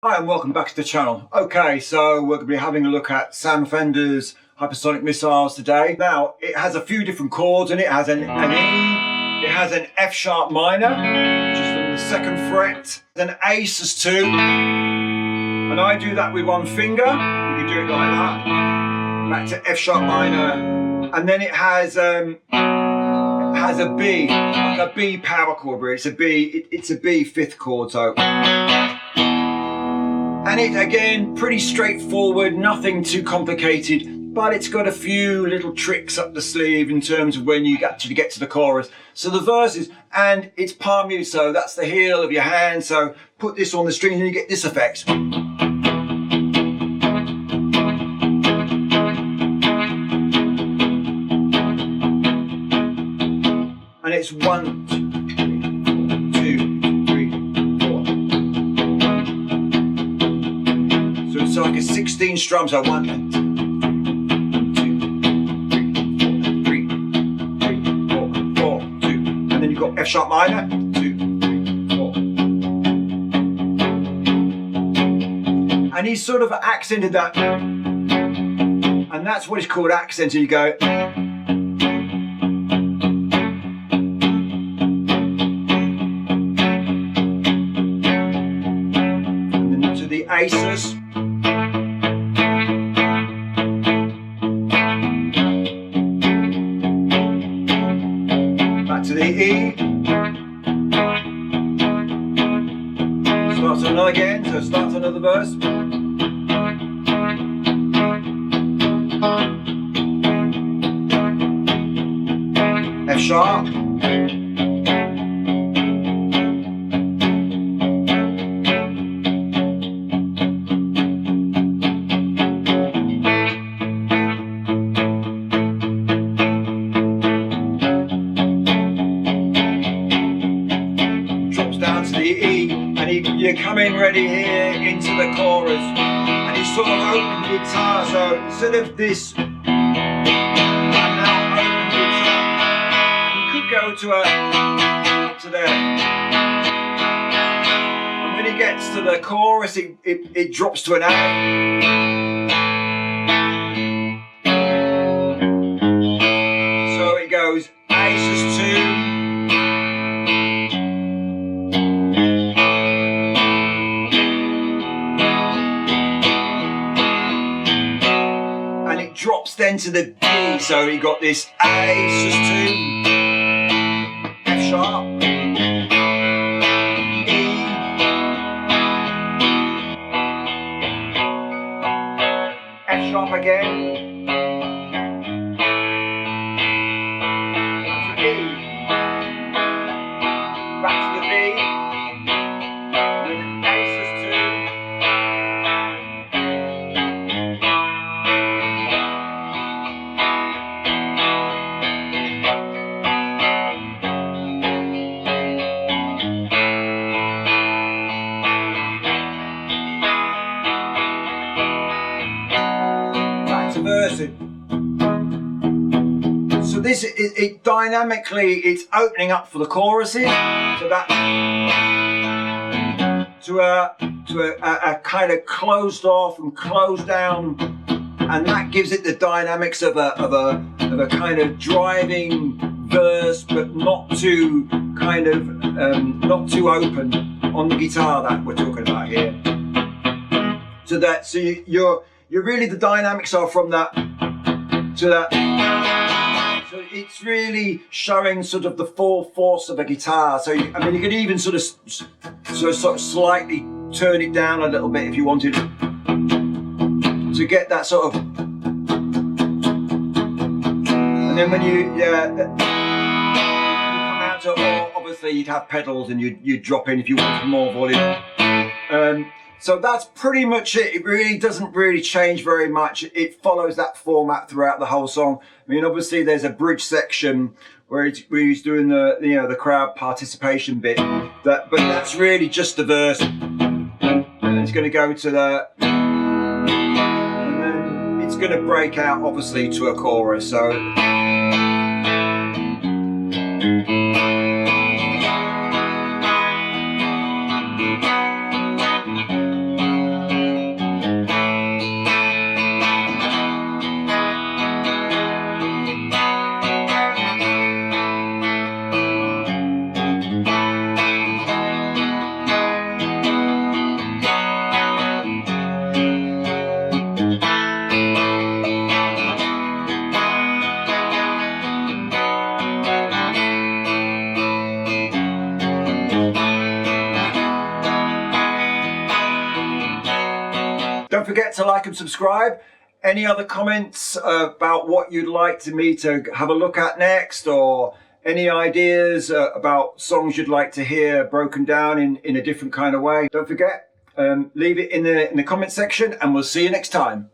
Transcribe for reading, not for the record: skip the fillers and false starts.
Hi and welcome back to the channel. Okay, so we're going to be having a look at Sam Fender's Hypersonic Missiles today. Now, it has a few different chords and it has an E, it has an F sharp minor, which is on the 2nd fret, an A sus2, and I do that with one finger. You can do it like that, back to F sharp minor, and then it has a B, like a B power chord, where it's a B 5th chord, so. And it, again, pretty straightforward, nothing too complicated, but it's got a few little tricks up the sleeve in terms of when you actually get to the chorus. So the verses, and it's palm mute, so that's the heel of your hand, so put this on the string and you get this effect. And it's 1, 2, 3, 4. So it's like a 16 strum, so 1, 2, 3, 4, 4, 2. And then you've got F sharp minor, 2, 3, 4. And he's sort of accented that. And that's what it's called, accented. You go. The A sus, back to the E, starts another again, so starts another verse, F sharp, down to the E, and you're coming ready here into the chorus, and he's sort of opening the guitar, so instead of this, and now open the guitar, you could go to there, and when he gets to the chorus, it drops to an A. So it goes A sus2, drops then to the D, so we got this A sus2, F sharp, E, F sharp again, back to E, back to the B, and then A sus2, verse. So this, it dynamically, it's opening up for the choruses, so that to a kind of closed off and closed down, and that gives it the dynamics of a kind of driving verse, but not too kind of not too open on the guitar that we're talking about here. So that, so you're really, the dynamics are from that to that. So it's really showing sort of the full force of a guitar. So I mean, you could even sort of slightly turn it down a little bit if you wanted to get that sort of. And then when you come out to, obviously you'd have pedals and you'd drop in if you wanted more volume. So that's pretty much it. It really doesn't really change very much. It follows that format throughout the whole song. I mean, obviously there's a bridge section where he's doing the crowd participation bit. But that's really just the verse. And it's going to go to the, and then it's going to break out obviously to a chorus. So. forget to like and subscribe. Any other comments about what you'd like me to have a look at next, or any ideas about songs you'd like to hear broken down in a different kind of way? Don't forget, leave it in the comment section, and we'll see you next time.